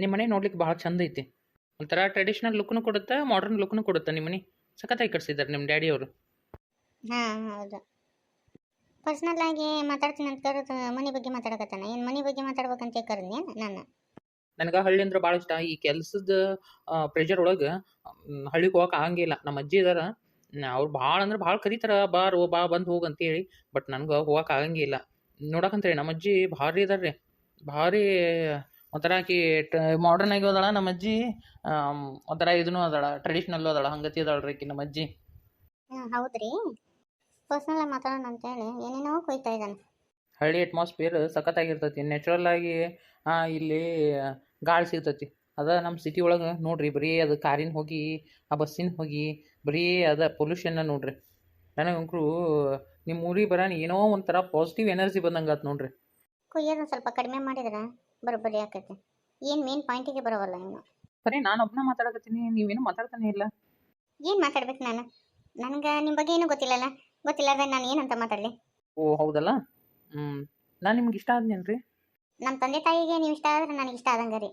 ನಿಮ್ಮ ಮನೆ ನೋಡ್ಲಿಕ್ಕೆ ಭಾಳ ಚಂದ ಐತಿ. ಒಂಥರ ಟ್ರೆಡಿಷ್ನಲ್ ಲುಕ್ನು ಕೊಡುತ್ತೆ, ಮಾಡರ್ನ್ ಲುಕ್ನು ಕೊಡುತ್ತೆ. ನಿಮ್ಮ ಮನೆ ಸಖತ್ತಾಗಿ ಕಟ್ಸಿದ್ದಾರೆ ನಿಮ್ಮ ಡ್ಯಾಡಿಯವರು. ಹಾಂ ಹೌದು. ಪರ್ಸ್ನಲ್ ಆಗಿ ಮಾತಾಡ್ತೀನಿ ಅಂತ ಕರೆದು ಮನೆ ಬಗ್ಗೆ ಮಾತಾಡಕತ್ತಾನ. ಏನು ಮನೆ ಬಗ್ಗೆ ಮಾತಾಡ್ಬೇಕಂತ ಕರೆದ್ನಿ ನಾನು. ನನಗೆ ಹಳ್ಳಿ ಅಂದ್ರೆ ಭಾಳ ಇಷ್ಟ. ಈ ಕೆಲಸದ ಪ್ರೆಷರ್ ಒಳಗೆ ಹಳ್ಳಿಗೆ ಹೋಗಕ್ಕೆ ಆಗಂಗಿಲ್ಲ. ನಮ್ಮ ಅಜ್ಜಿ ಇದಾರ, ಅವ್ರು ಭಾಳ ಅಂದ್ರೆ ಭಾಳ ಕರೀತಾರ, ಬಾರೋ ಬಾ ಬಂದು ಹೋಗು ಅಂತೇಳಿ. ಬಟ್ ನನಗೆ ಹೋಗಕ್ಕೆ ಆಗಂಗಿಲ್ಲ. ನೋಡಕ್ಕಂತೇಳಿ ನಮ್ಮ ಅಜ್ಜಿ ಭಾರಿ ಇದಾರೆ ರೀ, ಭಾರಿ ಒಂಥರ ಆಕಿ ಮಾಡರ್ನ್ ಆಗಿ ಹೋದಾಳ ನಮ್ಮ ಅಜ್ಜಿ. ಒಂಥರ ಇದನ್ನು ಅದಾಳ, ಟ್ರೆಡಿಷ್ನಲ್ಲು ಅದಾಳ, ಹಂಗತಿ ಅದಾಳ ರೀ ಆಕಿ ನಮ್ಮ ಅಜ್ಜಿ. ಹೌದ್ರಿ. ಪರ್ಸ್ನಲ್ ಆಗಿ ಮಾತಾಡೋಣ ಅಂತೇಳಿ ಏನೇನೋ ಕೊಯ್ತಾ ಇದ್ದಾನೆ. ಹಳ್ಳಿ ಅಟ್ಮಾಸ್ಫಿಯರ್ ಸಖತ್ತಾಗಿರ್ತೈತಿ. ನ್ಯಾಚುರಲ್ ಆಗಿ ಇಲ್ಲಿ ಗಾಳಿ ಸಿಗ್ತೈತಿ. ಅದ ನಮ್ಮ ಸಿಟಿ ಒಳಗೆ ನೋಡ್ರಿ, ಬರೀ ಅದು ಕಾರಿನ ಹೋಗಿ ಆ ಬಸ್ಸಿನ ಹೋಗಿ ಬರೀ ಅದ ಪೊಲ್ಯೂಷನ್ನ ನೋಡ್ರಿ. ನನಗಂಕರು ನಿಮ್ಮ ಊರಿಗೆ ಬರೋಣ ಏನೋ ಒಂಥರ ಪಾಸಿಟಿವ್ ಎನರ್ಜಿ ಬಂದಂಗೆ ಆತು ನೋಡ್ರಿ. ಕೊಯ್ಯೋದನ್ನ ಸ್ವಲ್ಪ ಕಡಿಮೆ ಮಾಡಿದ್ರೆ ಬರೋಬ್ಬರಿ ಆಕೈತಿ. ಏನು ಮೇನ್ ಪಾಯಿಂಟಿಗೆ ಬರೋವಲ್ಲ ಇನ್ನು. ಸರಿ, ನಾನು ಒಬ್ಬನ ಮಾತಾಡಕತ್ತೀನಿ, ನೀವೇನು ಮಾತಾಡ್ತಾನೆ ಇಲ್ಲ. ಏನು ಮಾತಾಡ್ಬೇಕು ನಾನು? ನನಗೆ ನಿಮ್ಮ ಬಗ್ಗೆ ಏನೂ ಗೊತ್ತಿಲ್ಲಲ್ಲ. ಗೊತ್ತಿಲ್ಲಾರ್ದೆ ನಾನು ಏನಂತ ಮಾತಾಡಲಿ? ಓ ಹೌದಲ್ಲ. ನಾನು ನಿಮ್ಗೆ ಇಷ್ಟ ಆದ್ನೇನ್ರಿ? ನಮ್ಮ ತಂದೆ ತಾಯಿಗೆ ನೀವು ಇಷ್ಟ ಆದ್ರೆ ನನಗೆ ಇಷ್ಟ ಆದಂಗೆ ರೀ.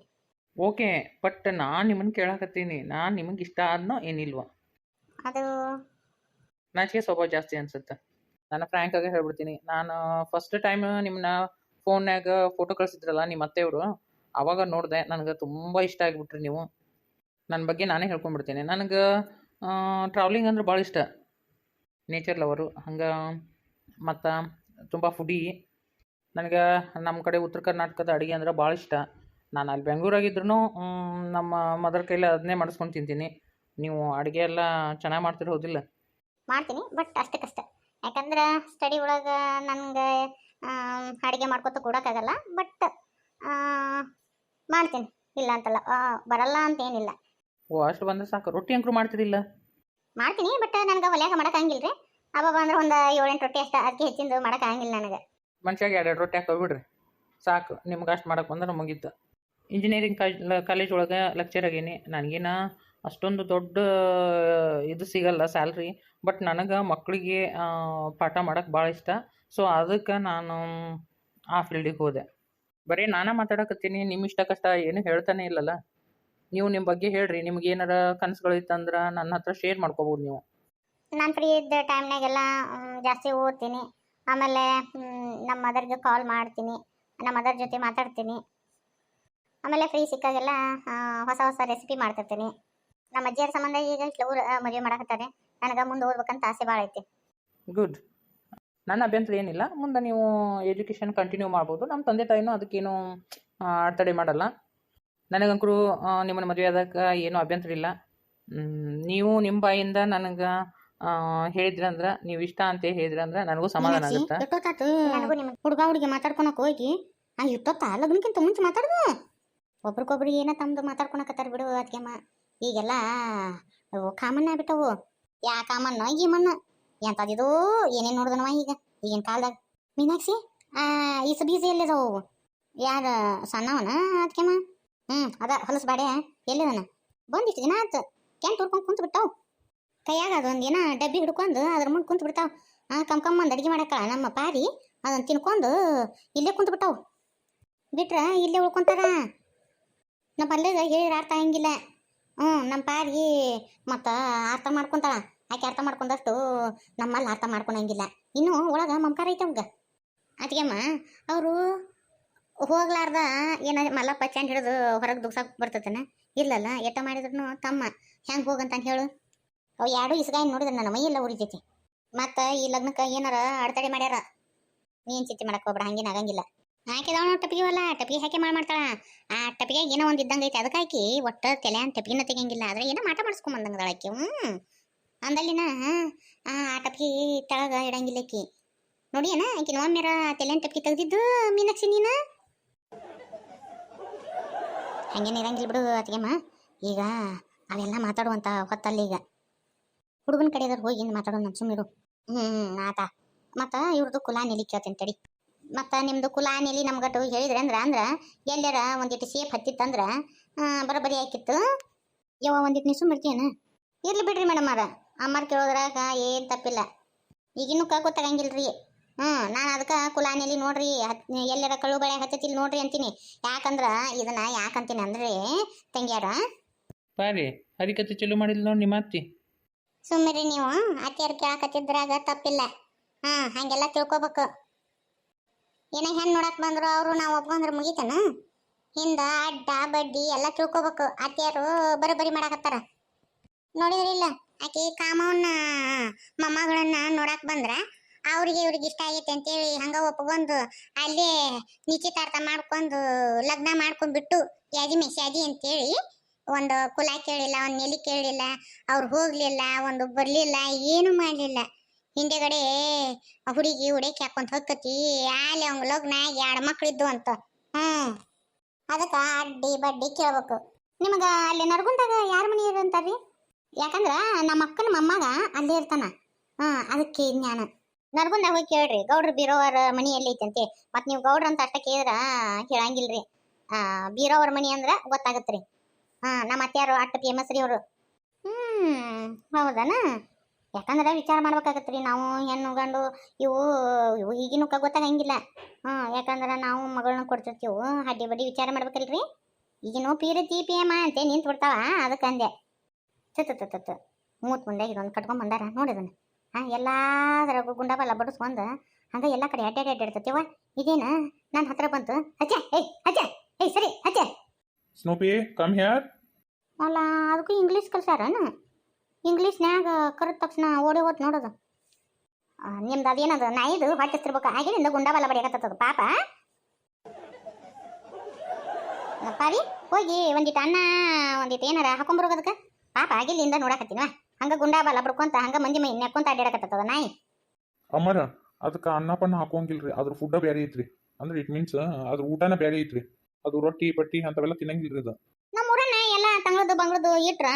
ಓಕೆ, ಬಟ್ ನಾನು ನಿಮ್ಮನ್ನು ಕೇಳಕತ್ತೀನಿ, ನಾನು ನಿಮಗೆ ಇಷ್ಟ ಆದ್ನೋ ಏನಿಲ್ವಾ? ಅದು ನಾಚಿಕೆ ಸ್ವಭಾವ ಜಾಸ್ತಿ ಅನ್ಸುತ್ತೆ. ನಾನು ಫ್ರ್ಯಾಂಕ್ ಆಗಿ ಹೇಳ್ಬಿಡ್ತೀನಿ. ನಾನು ಫಸ್ಟ್ ಟೈಮ್ ನಿಮ್ಮನ್ನ ಫೋನ್ಯಾಗ ಫೋಟೋ ಕಳಿಸಿದ್ರಲ್ಲ ನಿಮ್ಮ ಅತ್ತೆಯವರು, ಆವಾಗ ನೋಡಿದೆ. ನನಗೆ ತುಂಬ ಇಷ್ಟ ಆಗಿಬಿಟ್ರಿ ನೀವು. ನನ್ನ ಬಗ್ಗೆ ನಾನೇ ಹೇಳ್ಕೊಂಡ್ಬಿಡ್ತೀನಿ. ನನಗೆ ಟ್ರಾವೆಲಿಂಗ್ ಅಂದ್ರೆ ಭಾಳ ಇಷ್ಟ, ನೇಚರ್ ಲವರು. ಹಂಗೆ ಮತ್ತು ತುಂಬ ಫುಡಿ. ನನಗೆ ನಮ್ಮ ಕಡೆ ಉತ್ತರ ಕರ್ನಾಟಕದ ಅಡುಗೆ ಅಂದ್ರೆ ಭಾಳ ಇಷ್ಟ. ನಾನು ಅಲ್ಲಿ ಬೆಂಗಳೂರಾಗಿದ್ರೂ ನಮ್ಮ ಮದರ್ ಕೈಲಿ ಅದನ್ನೇ ಮಾಡಿಸ್ಕೊಂಡು ತಿಂತೀನಿ. ನೀವು ಅಡುಗೆ ಎಲ್ಲ ಚೆನ್ನಾಗಿ ಮಾಡ್ತಿರೋ ಹೌದಿಲ್ಲ? ಮಾಡ್ತೀನಿ, ಬಟ್ ಅಷ್ಟಕ್ಕಷ್ಟೆ. ಯಾಕಂದ್ರೆ ಸ್ಟಡಿ ಒಳಗೆ ನನಗೆ ಅಡುಗೆ ಮಾಡ್ಕೊತ ಕೊಡೋಕ್ಕಾಗಲ್ಲ. ಬಟ್ ಮಾಡ್ತೀನಿ, ಇಲ್ಲ ಅಂತಲ್ಲ, ಬರಲ್ಲ ಅಂತೇನಿಲ್ಲ. ಓ, ಅಷ್ಟು ಬಂದರೆ ಸಾಕು. ರೊಟ್ಟಿ ಅಂಕರು ಮಾಡ್ತಿದ್ದಿಲ್ಲ? ಮಾಡ್ತೀನಿ, ಬಟ್ ನನಗೆ ಒಲೆಯಾಗ ಮಾಡೋಕ್ಕಾಗಿಲ್ಲ ರೀ. ಅವಾಗ ಅಂದ್ರೆ ಒಂದು 7-8 ರೊಟ್ಟಿ ಅಷ್ಟು, ಅದಕ್ಕೆ ಹೆಚ್ಚಿಂದು ಮಾಡೋಕ್ಕಾಗಿಲ್ಲ ನನಗೆ. ಮನುಷ್ಯಾಗ 2 ರೊಟ್ಟಿ ಹಾಕೋಬಿಡ್ರಿ ಸಾಕು. ನಿಮ್ಗೆ ಅಷ್ಟು ಮಾಡಕ್ಕೆ ಬಂದ್ರೆ ಮುಗೀತು. ಇಂಜಿನಿಯರಿಂಗ್ ಕಾಲೇಜ್ ಒಳಗೆ ಲೆಕ್ಚರ್ ಆಗೀನಿ. ನನಗೇನ ಅಷ್ಟೊಂದು ದೊಡ್ಡ ಇದು ಸಿಗಲ್ಲ ಸ್ಯಾಲ್ರಿ. ಬಟ್ ನನಗೆ ಮಕ್ಕಳಿಗೆ ಪಾಠ ಮಾಡೋಕ್ಕೆ ಭಾಳ ಇಷ್ಟ. ಸೊ ಅದಕ್ಕೆ ನಾನು ಆ ಫೀಲ್ಡಿಗೆ ಹೋದೆ. ಬರೀ ನಾನೇ ಮಾತಾಡಕತ್ತೀನಿ, ನಿಮ್ಮ ಇಷ್ಟ ಕಷ್ಟ ಏನು ಹೇಳ್ತಾನೆ ಇಲ್ಲಲ್ಲ. ನೀವು ನಿಮ್ಮ ಬಗ್ಗೆ ಹೇಳ್ರಿ. ನಿಮ್ಗೆ ಏನಾರ ಕನಸುಗಳಿತ್ತಂದ್ರೆ ನನ್ನ ಹತ್ರ ಶೇರ್ ಮಾಡ್ಕೋಬೋದು ನೀವು. ನಾನು ಫ್ರೀ ಇದ್ದ ಟೈಮ್ನಾಗೆಲ್ಲ ಜಾಸ್ತಿ ಓದ್ತೀನಿ. ಆಮೇಲೆ ನಮ್ಮ ಮದರ್ಗೆ ಕಾಲ್ ಮಾಡ್ತೀನಿ, ನಮ್ಮ ಮದರ್ ಜೊತೆ ಮಾತಾಡ್ತೀನಿ. ಆಮೇಲೆ ಫ್ರೀ ಸಿಕ್ಕಾಗೆಲ್ಲ ಹೊಸ ಹೊಸ ರೆಸಿಪಿ ಮಾಡ್ತಿರ್ತೀನಿ. ನಮ್ಮ ಅಜ್ಜಿಯರ ಸಂಬಂಧ ಈಗ ಇಟ್ಲೂರು ಮದುವೆ ಮಾಡಕತ್ತಾರೆ. ನನಗೆ ಮುಂದೆ ಓದ್ಬೇಕಂತ ಆಸೆ ಭಾಳ ಐತಿ. ಗುಡ್. ನನ್ನ ಅಭ್ಯಂತರ ಏನಿಲ್ಲ. ಮುಂದೆ ನೀವು ಎಜುಕೇಷನ್ ಕಂಟಿನ್ಯೂ ಮಾಡ್ಬೋದು. ನಮ್ಮ ತಂದೆ ತಾಯಿನೂ ಅದಕ್ಕೇನು ಅಡೆತಡೆ ಮಾಡಲ್ಲ. ನನಗಂಕರು ನಿಮ್ಮನ್ನು ಮದುವೆ ಆದಾಗ ಏನೂ ಅಭ್ಯಂತರ ಇಲ್ಲ. ನೀವು ನಿಮ್ಮ ಬಾಯಿಂದ ನನಗೆ ಹೇಳಿದ್ರಂದ್ರೆ, ನೀವು ಇಷ್ಟ ಅಂತ ಹೇಳಿದ್ರಂದ್ರೆ ನನಗೂ ಸಮಾಧಾನ ಆಗುತ್ತೆ. ಎಷ್ಟೊತ್ತಾತು ನನಗೂ ನಿಮ್ಮ ಹುಡುಗ ಹುಡುಗಿ ಮಾತಾಡ್ಕೊಳಕ್ಕೆ ಹೋಗಿ ಇಷ್ಟೊತ್ತ ಲಗ್ನಕ್ಕಿಂತ ಮುಂಚೆ ಮಾತಾಡ್ದು ಒಬ್ರಿಗೊಬ್ರಿಗೆ ಏನೋ ತಮ್ಮದು ಮಾತಾಡ್ಕೊಳಕತ್ತಾರ ಬಿಡು. ಅದಕ್ಕೆಮ್ಮ ಈಗೆಲ್ಲ ಕಾಮನ್ ಆಗ್ಬಿಟ್ಟವು. ಯಾ ಕಾಮನ್ನು ಈ ಮಣ್ಣು ಎಂಥದಿದು ಏನೇನು ನೋಡ್ದನವ ಈಗಿನ ಕಾಲದಾಗ. ಮೀನಾಕ್ಷಿ ಈಸ ಬೀಜ ಎಲ್ಲಿದಾವು? ಯಾರು ಸಣ್ಣವನ ಅದಕ್ಕೆಮ್ಮ? ಅದ ಹೊಲಸು ಬಾಡೆ ಎಲ್ಲಿದನ? ಬಂದಿಷ್ಟು ದಿನ ಆಯ್ತು. ಕ್ಯಾಂಟ್ ಹುಡ್ಕೊಂಡು ಕುಂತು ಬಿಟ್ಟಾವು. ಕೈಯಾಗ ಅದೊಂದು ಏನೋ ಡಬ್ಬಿ ಹಿಡ್ಕೊಂಡು ಅದ್ರ ಮುಂದೆ ಕುಂತು ಬಿಡ್ತಾವ. ಕಮ್ಕಮ್ಮಂದು ಅಡುಗೆ ಮಾಡಕ್ಕ ನಮ್ಮ ಪಾರಿ ಅದನ್ನು ತಿನ್ಕೊಂಡು ಇಲ್ಲೇ ಕುಂತು ಬಿಟ್ಟಾವು. ಬಿಟ್ರೆ ಇಲ್ಲೇ ಉಳ್ಕೊಂತಾರ. ನಮ್ಮ ಪಲ್ಯಗ ಹೇಳಿದ್ರೆ ಅರ್ಥ ಆಗಂಗಿಲ್ಲ. ನಮ್ಮ ಪಾರಿ ಮತ್ತು ಅರ್ಥ ಮಾಡ್ಕೊತಾಳ. ಆಕೆ ಅರ್ಥ ಮಾಡ್ಕೊಂಡಷ್ಟು ನಮ್ಮಲ್ಲಿ ಅರ್ಥ ಮಾಡ್ಕೊಳಂಗಿಲ್ಲ. ಇನ್ನೂ ಒಳಗೆ ಮಮಕಾರ ಐತೆ ಅವಾಗ. ಅದಕ್ಕೆಮ್ಮ ಅವರು ಹೋಗ್ಲಾರ್ದ ಏನ ಮಲ್ಲಪ್ಪ ಚಂಡ್ ಹಿಡಿದು ಹೊರಗೆ ದುಗ್ಸಾಕ್ ಬರ್ತತನ? ಇಲ್ಲಲ್ಲ, ಎಟ್ಟ ಮಾಡಿದ್ರು ತಮ್ಮ ಹೆಂಗೆ ಹೋಗಂತ ಹೇಳು. ಅವು ಎರಡು ಇಸ್ಗಾಯಿ ನೋಡಿದ್ರೆ ನನ್ನ ಮೈಯೆಲ್ಲ ಉರಿತೈತಿ. ಮತ್ತು ಈ ಲಗ್ನಕ್ಕೆ ಏನಾರ ಅಡೆತಡೆ ಮಾಡ್ಯಾರ. ನೀನು ಚಿಂತೆ ಮಾಡಕ್ಕೆ ಹೋಗ್ಬೇಡ, ಹಂಗೇನು ಆಗಂಗಿಲ್ಲ. ಹಾಕಿದವನು ಟಪಿಗೆವಲ್ಲ, ಟಪಿಗೆ ಹಾಕಿ ಮಾಡ್ತಾಳ. ಆ ಟಪಿಗೆ ಏನೋ ಒಂದು ಇದ್ದಂಗೆ ಐತಿ. ಅದಕ್ಕೆ ಹಾಕಿ ಒಟ್ಟು ತಲೆ ಅಂತ ಟಪಿಗೆನ ತೆಗಿಯಂಗಿಲ್ಲ. ಆದರೆ ಏನೋ ಮಾಟ ಮಾಡಿಸ್ಕೊಂಬಂದಂಗೆ ಆಕಿ. ಅಂದಲ್ಲಿನ ಆ ಟಪಿಗೆ ತೆಳಗ ಇಡಂಗಿಲ್ಲ ಆಕಿ. ನೋಡಿ ಏನ ಆಕಿನ ಒಮ್ಮೆರ ತಲೆನ ಟಪಿಗೆ ತೆಗ್ದಿದ್ದು ಮೀನಾಕ್ಷಿ ನೀನು. ಹಂಗೇನು ಇರಂಗಿಲ್ಲ ಬಿಡು ಅತ್ತಿಗೆಮ್ಮ. ಈಗ ಅವೆಲ್ಲ ಮಾತಾಡುವಂಥ ಹೊತ್ತಲ್ಲಿ ಈಗ ಹುಡುಗನ ಕಡೆಯವ್ರು ಹೋಗಿ ಮಾತಾಡೋಣ ನಮ್ಮ ಸುಮ್ಮಿರು. ಆತ ಮತ್ತು ಇವ್ರದ್ದು ಕುಲ ನೆಲಿ ಕೇಳ್ತೇನೆ ತಡಿ. ಮತ್ತು ನಿಮ್ಮದು ಕುಲ ನೆಲಿ ನಮ್ಗಟ್ಟು ಹೇಳಿದ್ರೆ ಅಂದ್ರೆ ಎಲ್ಲಾರ ಒಂದಿಟ್ಟು ಸೇಫ್ ಹತ್ತಿತ್ತಂದ್ರೆ ಬರೋಬ್ಬರಿ ಆಕಿತ್ತು. ಯವ್ವ ಒಂದಿಟ್ಟು ನೀವು ಸುಮ್ಮಿರ್ತೀಯನ? ಇರ್ಲಿ ಬಿಡ್ರಿ ಮೇಡಮ್ ಅಮ್ಮಾರ ಕೇಳೋದ್ರಾಗ ಏನು ತಪ್ಪಿಲ್ಲ. ಈಗಿನ್ನೂ ಗೊತ್ತಾಗಂಗಿಲ್ಲ ರೀ. ನಾನು ಅದಕ್ಕೆ ಕುಲಾನೆಲಿ ನೋಡ್ರಿ ಎಲ್ಲರ ಕಳು ಬಳೆ ಹಚ್ಚತಿಲ್ ನೋಡ್ರಿ ಅಂತೀನಿ. ಯಾಕಂದ್ರ ಇದನ್ನ ಯಾಕಂತೀನಿ ಅಂದ್ರೆ ತಂಗ್ಯಾರ ಬಾರಿ ಹರಿಕತೆ ಚಲೋ ಮಾಡಿಲ್ಲ ನೋಡಿ ನಿಮ್ಮ ಅತ್ತಿ. ಸುಮ್ಮರಿ ನೀವು ಅತ್ತಿಯರ್ ಕೇಳಕತ್ತಿದ್ರಾಗ ತಪ್ಪಿಲ್ಲ. ಹಂಗೆಲ್ಲ ತಿಳ್ಕೊಬೇಕು. ಏನ ಹೆಣ್ ನೋಡಕ್ ಬಂದ್ರು ಅವರು ನಾವು ಒಪ್ಕೊಂಡ್ರೆ ಮುಗಿತನ. ಹಿಂದ ಅಡ್ಡ ಬಡ್ಡಿ ಎಲ್ಲ ತಿಳ್ಕೊಬೇಕು. ಅತ್ತಿಯರು ಬರೋಬ್ಬರಿ ಮಾಡಾಕತ್ತಾರ ನೋಡಿದ್ರಿಲ್ಲ. ಆಕೆ ಕಾಮವನ್ನ ಮೊಮ್ಮಗಳನ್ನ ನೋಡಕ್ ಬಂದ್ರ ಅವ್ರಿಗೆ ಇವ್ರಿಗೆ ಇಷ್ಟ ಆಗೈತೆ ಅಂತೇಳಿ ಹಂಗ ಒಪ್ಕೊಂಡು ಅಲ್ಲೇ ನಿಶ್ಚಿತಾರ್ಥ ಮಾಡ್ಕೊಂಡು ಲಗ್ನ ಮಾಡ್ಕೊಂಡ್ಬಿಟ್ಟು ಯಾದಿ ಮೆಸ್ಯಾದಿ ಅಂತೇಳಿ ಒಂದು ಕುಲ ಕೇಳಿಲ್ಲ, ಒಂದು ನೆಲಿ ಕೇಳಿಲ್ಲ, ಅವ್ರು ಹೋಗ್ಲಿಲ್ಲ, ಒಂದು ಬರ್ಲಿಲ್ಲ, ಏನು ಮಾಡ್ಲಿಲ್ಲ. ಹಿಂದೆಗಡೆ ಹುಡುಗಿ ಹುಡುಕಿ ಹಾಕೊಂತ ಹೋಗ್ತತಿ. ಅಲ್ಲಿ ಅವಂಗ ಲಗ್ನ 2 ಮಕ್ಳಿದ್ದು ಅಂತ. ಅದಕ್ಕ ಅಡ್ಡಿ ಬಡ್ಡಿ ಕೇಳ್ಬೇಕು. ನಿಮಗ ಅಲ್ಲಿ ನರಗುಂದಾಗ ಯಾರ ಮನೆ ಇರಂತಾರ್ರಿ? ಯಾಕಂದ್ರ ನಮ್ಮ ಅಕ್ಕನ ಮೊಮ್ಮಗ ಅಲ್ಲೇ ಇರ್ತಾನ. ಅದಕ್ಕೆ ಜ್ಞಾನ. ನರಗುಂದಾಗ ಹೋಗಿ ಕೇಳ್ರಿ ಗೌಡ್ರ ಬೀರೋವರ ಮನಿ ಎಲ್ಲಿ ಐತಂತೆ. ಮತ್ ನೀವು ಗೌಡ್ರ ಅಂತ ಅಷ್ಟ ಕೇಳಿದ್ರ ಹೇಳಂಗಿಲ್ರಿ. ಬೀರೋವರ ಮನಿ ಅಂದ್ರ ಗೊತ್ತಾಗತ್ರಿ. ನಮ್ಮ ಅತ್ಯಾರು ಅಟ್ಟ ಫೇಮಸ್ ರೀ ಅವರು. ಹೌದನ? ಯಾಕಂದ್ರೆ ವಿಚಾರ ಮಾಡ್ಬೇಕಾಗತ್ರಿ ನಾವು ಹೆಣ್ಣು ಗಂಡು ಇವು ಈಗಿನ ಗೊತ್ತಾಗಂಗಿಲ್ಲ. ಯಾಕಂದ್ರೆ ನಾವು ಮಗಳನ್ನ ಕೊಡ್ತಿರ್ತೀವಿ. ಹಡ್ಡಿ ಬಡ್ಡಿ ವಿಚಾರ ಮಾಡ್ಬೇಕಲ್ರಿ. ಈಗಿನ ಪೀರತಿ ಪಿಯಮ್ಮ ಅಂತೆ ನಿಂತು ಬಿಡ್ತಾವ. ಅದಕ್ಕೆ ಅಂದೆ. ತತ್ತು ಮೂತ್ ಮುಂದೆ ಇದೊಂದು ಕಟ್ಕೊಂಡ್ ಬಂದಾರ ನೋಡಿದನ. ಎಲ್ಲಾದ್ರಾಗ ಗುಂಡಬಲ್ಲ ಬಡಿಸ್ಕೊಂಡು ಹಂಗ ಎಲ್ಲಾ ಕಡೆ ಅಡ್ಡಾಡ್ತೈತಿವ. ಇದೇನ ನನ್ನ ಹತ್ರ ಬಂತು. ಅಜ್ಜ ಏಯ್ ಸರಿ ಅಜ್ಜ. ಸ್ನೂಪಿ ಕಮ್ ಹಿಯರ್. ಅಲ್ಲ ಅದಕ್ಕೂ ಇಂಗ್ಲೀಷ್ ಕಲ್ಸಾರನ? ಇಂಗ್ಲೀಷ್ನ್ಯಾಗ ಕರೆದ ತಕ್ಷಣ ಓಡಿ ಹೋತ್ ನೋಡೋದು. ನಿಮ್ದು ಅದೇನದು ನಾಯಿದು ಹೊಟ್ಟಿಸ್ತಿರ್ಬೇಕು. ಆಗಿನಿಂದ ಗುಂಡಬಲ್ಲ ಬಡಿಯಾಕತ್ತದ ಪಾಪ. ಪಾರಿ ಹೋಗಿ ಒಂದಿಟ್ಟು ಅನ್ನ ಒಂದಿಟ್ಟು ಏನಾರ ಹಾಕೊಂಬರೋದಕ್ಕೆ ಪಾಪ ಆಗಿಲ್ಲಿಂದ ನೋಡಕತ್ತೀನಿವ. ಹಂಗ ಗುಂಡಾಬಲ್ಲ ಬಡ್ಕೊಂತ ಹಂಗ ಮಂದಿ ಮೈ ನೆಕ್ಕೊಂತ ಅಡ್ಡಾಡಕತ್ತದ ನಾಯಿ. ಅಮ್ಮರ ಅದಕ್ಕೆ ಅನ್ನಪನ್ನ ಹಾಕೋಂಗಿಲ್ರಿ. ಅದ್ರ ಫುಡ್ಡ ಬೇರೆ ಐತ್ರಿ. ಅಂದ್ರೆ ಇಟ್ ಮೀನ್ಸ್ ಅದ್ರ ಊಟನ ಬೇರೆ ಐತ್ರಿ. ಅದು ರೊಟ್ಟಿ ಪಟ್ಟಿ ಅಂತವೆಲ್ಲ ತಿನ್ನಂಗಿಲ್ರಿ ಅದು. ನಮ್ಮ ಊರನ್ನ ಎಲ್ಲ ತಂಗಳದು ಬಂಗಳದು ಇಟ್ರ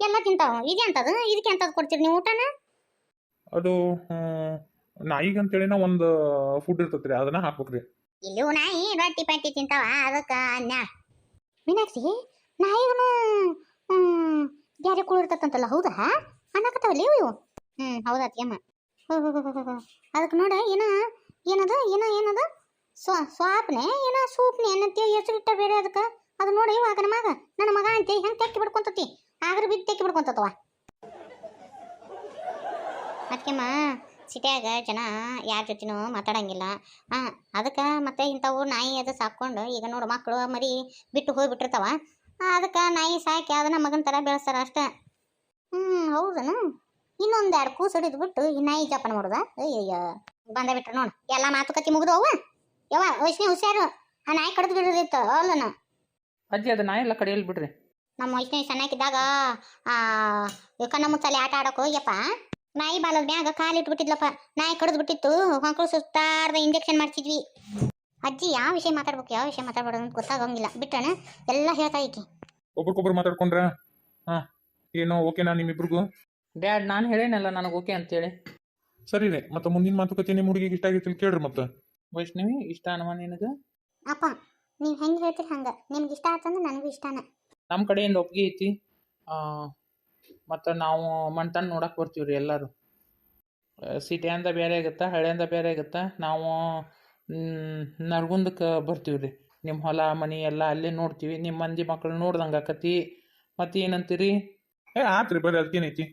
ಎಲ್ಲ ತಿಂತಾವ. ಇದೆ ಅಂತದು ಇದಕ್ಕೆ ಅಂತದ್ ಕೊಡ್ತೀರಿ ನೀವು ಊಟನ? ಅದು ನಾಯಿಗಂತೇಳಿನ ಒಂದು ಫುಡ್ ಇರ್ತೈತ್ರಿ, ಅದನ್ನ ಹಾಕ್ಬೇಕ್ರಿ. ಇಲ್ಲೂ ನಾಯಿ ರೊಟ್ಟಿ ಪಟ್ಟಿ ತಿಂತಾವ. ಅದಕ್ಕೆ ಅನ್ಯ ಮೀನಾಕ್ಷಿ ನಾಯಿಗೂ ಬ್ಯಾರೆ ಕುಳು ಇರ್ತದಂತಲ್ಲ. ಹೌದಾ? ಅನ್ನಕತ್ತಾವಲ್ಲ ಇವು. ಹೌದಾತಿಯಮ್ಮ. ಅದಕ್ಕೆ ನೋಡ ಏನದ ಸ್ವಾಪ್ನೆ ಏನ ಸೂಪ್ನೆ ಅನ್ನಂತೆ ಹೆಸರಿಟ್ಟ ಬೇರೆ ಅದಕ್ಕೆ. ಅದು ನೋಡಿ ಇವಾಗ ನನ್ನ ಮಗ ಅಂತೆ ಹೆಂಗೆ ತೆಕ್ಕಿ ಬಿಡ್ಕೊಂತತಿ. ಆಗ್ರ ಬಿದ್ದು ತೆಕ್ಕಿ ಬಿಡ್ಕೊಂತವ. ಅದಕ್ಕೆಮ್ಮ ಸಿಟಿಯಾಗ ಜನ ಯಾರ ಜೊತೆನೂ ಮಾತಾಡಂಗಿಲ್ಲ. ಅದಕ್ಕೆ ಮತ್ತೆ ಇಂಥವು ನಾಯಿ ಅದು ಸಾಕೊಂಡು ಈಗ ನೋಡು ಮಕ್ಕಳು ಮರಿ ಬಿಟ್ಟು ಹೋಗ್ಬಿಟ್ಟಿರ್ತಾವ. ಅದಕ್ಕೆ ನಾಯಿ ಸಾಕಿ ಅದನ್ನ ಮಗನ ಥರ ಬೆಳೆಸ್ತಾರ ಅಷ್ಟೇ. ಹೌದನು? ಇನ್ನೊಂದು 2 ಕೂಸು ಹಿಡಿದು ಬಿಟ್ಟು ಈ ನಾಯಿ ಜಪಾನ ಮಾಡೋದ? ಅಯ್ಯಯ್ಯ ಬಂದ ಬಿಟ್ರೆ ನೋಡು ಎಲ್ಲ ಮಾತುಕತೆ ಮುಗಿದು ಅವ. ಯವ್ವ ವೈಷ್ಣವಿ ಹುಷಾರು. ಆ ನಾಯಿ ಕಡ್ದು ಬಿಡೋದಿತ್ತು ಅಲ್ಲನ. ಅಜ್ಜಿ ಅದು ನಾಯಿ ಎಲ್ಲ ಕಡಿಯಲ್ ಬಿಡ್ರಿ. ನಮ್ಮ ವೈಷ್ಣವಿ ಸಣ್ಣಕ್ಕಿದ್ದಾಗ ಕಣ್ಣ ಮುಚ್ಚಾಲೆ ಆಟ ಆಡೋಕೆ ಹೋಗ್ಯಪ್ಪ. ನಾಯಿ ಬಾಲದ ಮ್ಯಾಗ ಕಾಲಿಟ್ಬಿಟ್ಟಿದ್ಲಪ್ಪ. ನಾಯಿ ಕಡ್ದು ಬಿಟ್ಟಿತ್ತು. ಮಕ್ಕಳು ಸುತ್ತಾರ್ದ ಇಂಜೆಕ್ಷನ್ ಮಾಡ್ತಿದ್ವಿ. ಅಜ್ಜಿ ಯಾವ ವಿಷಯ ಮಾತಾಡ್ಬೇಕು ಯಾವ ವಿಷಯ ಮಾತಾಡ್ಬಾರ್ದು ಅಂತ ಗೊತ್ತಾಗಂಗಿಲ್ಲ. ಬಿಟ್ಟಣ ಎಲ್ಲ ಹೇಳ್ತಾ ಈಕಿ. ಒಬ್ರಿಗೊಬ್ರು ಮಾತಾಡ್ಕೊಂಡ್ರ ಏನೋ ಓಕೆನಾ ನಿಮ್ಮಿಬ್ರಿಗೂ? ಡ್ಯಾಡ್ ನಾನು ಹೇಳೇನಲ್ಲ ನನಗೆ ಓಕೆ ಅಂತೇಳಿ. ಸರಿ ರೀ. ಮತ್ತೆ ಮುಂದಿನ ಮಾತುಕತೆ ನಿಮ್ಮ ಹುಡುಗಿಗೆ ಇಷ್ಟ ಆಗೈತಿ ಕೇಳ್ರಿ. ಮತ್ತೆ ವೈಷ್ಣವಿ ಇಷ್ಟ ಅನವ ನಿನಗೆ? ಅಪ್ಪ ನೀವು ಹೆಂಗೆ ಹೇಳ್ತೀರಿ ಹಂಗೆ. ನಿಮ್ಗೆ ಇಷ್ಟ ಆತಂದ್ರೆ ನನಗೂ ಇಷ್ಟನ. ನಮ್ಮ ಕಡೆಯಿಂದ ಒಪ್ಪಿಗೆ ಐತಿ. ಮತ್ತು ನಾವು ಮಣ್ತನ ನೋಡಕ್ಕೆ ಬರ್ತೀವಿ ರೀ ಎಲ್ಲರೂ. ಸಿಟಿಯಿಂದ ಬೇರೆ ಆಗುತ್ತಾ ಹಳ್ಳಿಯಿಂದ ಬೇರೆ ಆಗುತ್ತಾ. ನಾವು ನರಗುಂದಕ್ಕೆ ಬರ್ತೀವಿ ರೀ. ನಿಮ್ಮ ಹೊಲ ಮನೆ ಎಲ್ಲ ಅಲ್ಲೇ ನೋಡ್ತೀವಿ. ನಿಮ್ಮ ಮಂದಿ ಮಕ್ಕಳು ನೋಡ್ದಂಗೆ ಆಕತಿ. ಮತ್ತು ಏನಂತೀರಿ? ಆತ್ರಿ ಬರ್ರಿ, ಅದಕ್ಕೇನೈತಿ.